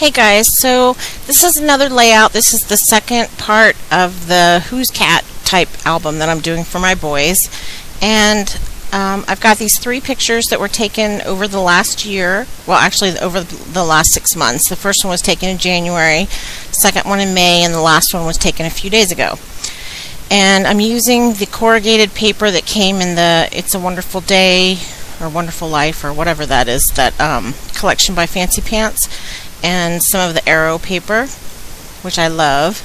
Hey guys, so this is another layout. This is the second part of the Who's Cat type album that I'm doing for my boys. And I've got these 3 pictures that were taken over the last year. Well, actually over the last 6 months. The first one was taken in January, second one in May, and the last one was taken a few days ago. And I'm using the corrugated paper that came in the It's a Wonderful Day or Wonderful Life or whatever that is, that collection by Fancy Pants, and some of the Arrow paper, which I love.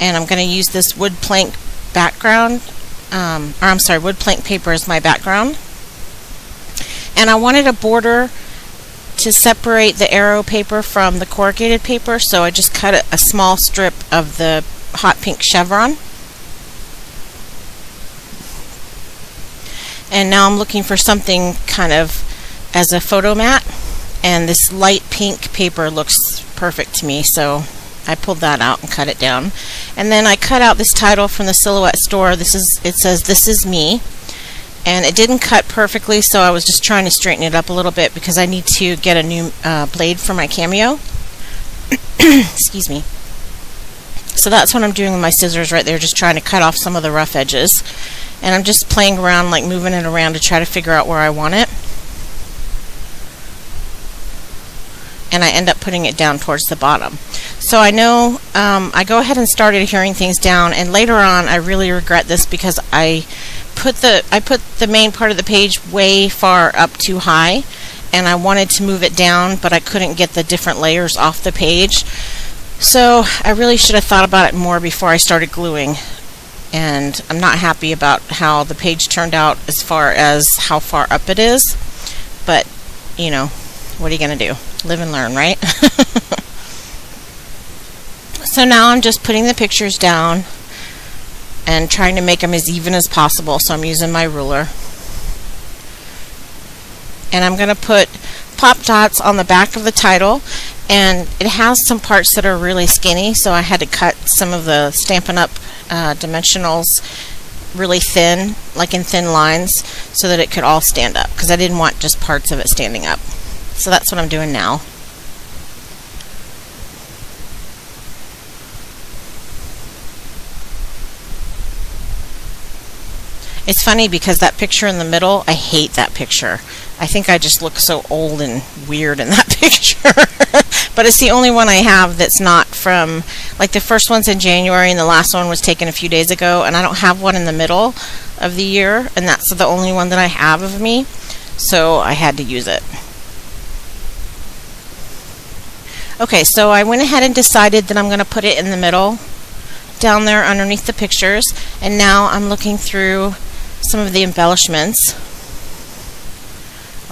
And I'm going to use this wood plank background, wood plank paper as my background. And I wanted a border to separate the Arrow paper from the corrugated paper, so I just cut a small strip of the hot pink chevron. And now I'm looking for something kind of as a photo mat, and this light pink paper looks perfect to me, so I pulled that out and cut it down. And then I cut out this title from the Silhouette store. It says "This Is Me," and it didn't cut perfectly, so I was just trying to straighten it up a little bit because I need to get a new blade for my Cameo. Excuse me. So that's what I'm doing with my scissors right there, just trying to cut off some of the rough edges. And I'm just playing around, like moving it around to try to figure out where I want it. And I end up putting it down towards the bottom. So I know I go ahead and started adhering things down, and later on I really regret this because I put the main part of the page way far up too high, and I wanted to move it down, but I couldn't get the different layers off the page. So I really should have thought about it more before I started gluing, and I'm not happy about how the page turned out as far as how far up it is, but you know, what are you going to do? Live and learn, right? So now I'm just putting the pictures down and trying to make them as even as possible, so I'm using my ruler. And I'm going to put pop dots on the back of the title, and it has some parts that are really skinny, so I had to cut some of the Stampin' Up! Dimensionals really thin, like in thin lines, so that it could all stand up, because I didn't want just parts of it standing up. So that's what I'm doing now. It's funny because that picture in the middle, I hate that picture. I think I just look so old and weird in that picture. But it's the only one I have that's not from, like the first one's in January and the last one was taken a few days ago, and I don't have one in the middle of the year, and that's the only one that I have of me, so I had to use it. Okay, so I went ahead and decided that I'm going to put it in the middle, down there underneath the pictures, and now I'm looking through some of the embellishments,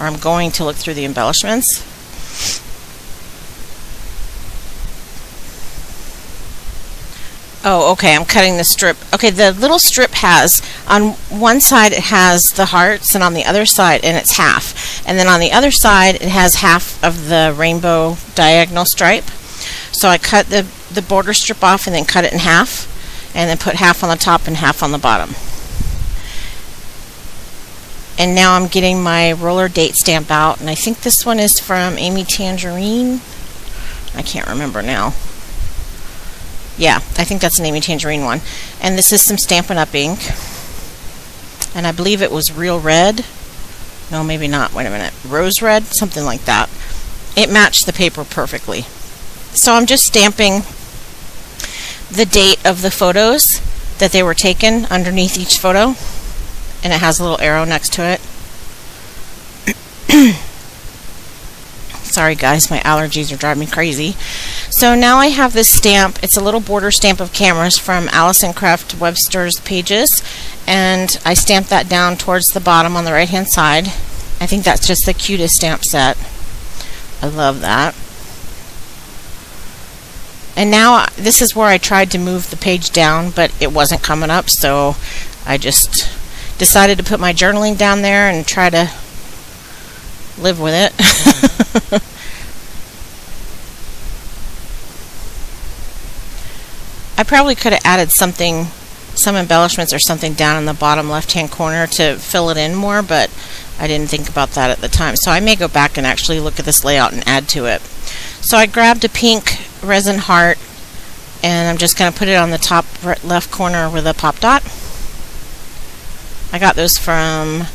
or I'm going to look through the embellishments. Oh, okay, I'm cutting the strip. Okay, the little strip has, on one side it has the hearts, and on the other side, and it's half. And then on the other side, it has half of the rainbow diagonal stripe. So I cut the border strip off and then cut it in half, and then put half on the top and half on the bottom. And now I'm getting my roller date stamp out, and I think this one is from Amy Tangerine. I can't remember now. Yeah, I think that's an Amy Tangerine one. And this is some Stampin' Up! Ink. And I believe it was real red. No, maybe not. Wait a minute. Rose red? Something like that. It matched the paper perfectly. So I'm just stamping the date of the photos that they were taken underneath each photo. And it has a little arrow next to it. Sorry guys, my allergies are driving me crazy. So now I have this stamp. It's a little border stamp of cameras from Alison Craft Webster's pages, and I stamped that down towards the bottom on the right hand side. I think that's just the cutest stamp set. I love that. And now this is where I tried to move the page down, but it wasn't coming up, so I just decided to put my journaling down there and try to live with it. I probably could have added some embellishments or something down in the bottom left hand corner to fill it in more, but I didn't think about that at the time. So I may go back and actually look at this layout and add to it. So I grabbed a pink resin heart, and I'm just going to put it on the top left corner with a pop dot. I got those from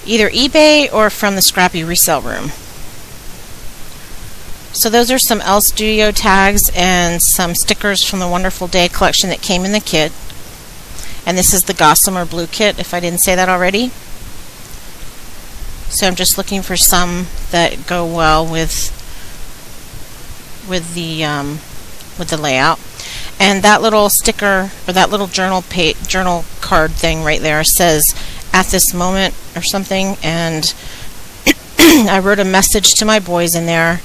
either eBay or from the Scrappy resale room. So those are some L Studio tags and some stickers from the Wonderful Day collection that came in the kit. And this is the Gossamer blue kit, if I didn't say that already. So I'm just looking for some that go well with the layout. And that little sticker, or that little journal card thing right there says "at this moment" or something, and I wrote a message to my boys in there,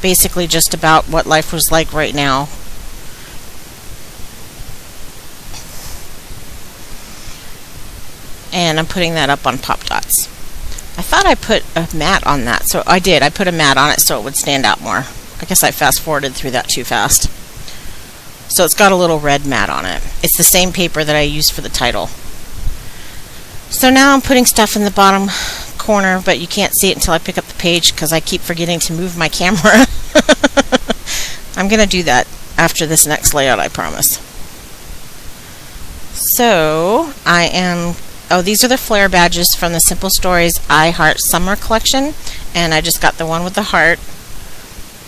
basically just about what life was like right now. And I'm putting that up on pop dots. I thought I put a mat on that, so I did. I put a mat on it so it would stand out more. I guess I fast forwarded through that too fast. So it's got a little red mat on it. It's the same paper that I used for the title. So now I'm putting stuff in the bottom corner, but you can't see it until I pick up the page because I keep forgetting to move my camera. I'm going to do that after this next layout, I promise. So these are the flare badges from the Simple Stories I Heart Summer collection, and I just got the one with the heart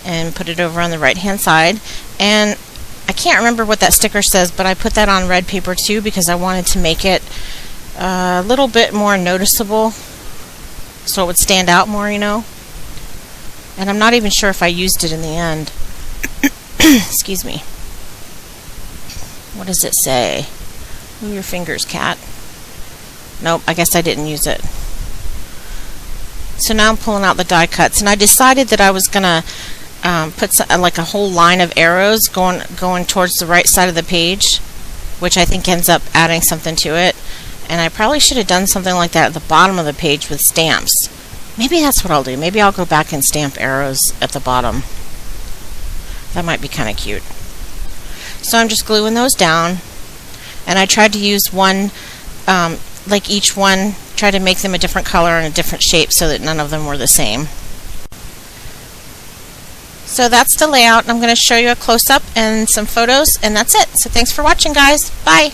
and put it over on the right hand side. And I can't remember what that sticker says, but I put that on red paper too because I wanted to make it a little bit more noticeable so it would stand out more, you know. And I'm not even sure if I used it in the end. Excuse me. What does it say? Move your fingers, cat. Nope, I guess I didn't use it. So now I'm pulling out the die cuts, and I decided that I was gonna put like a whole line of arrows going towards the right side of the page, which I think ends up adding something to it. And I probably should have done something like that at the bottom of the page with stamps. Maybe that's what I'll do. Maybe I'll go back and stamp arrows at the bottom. That might be kind of cute. So I'm just gluing those down, and I tried to use one, like each one, try to make them a different color and a different shape so that none of them were the same. So that's the layout. I'm going to show you a close-up and some photos, and that's it. So thanks for watching, guys. Bye.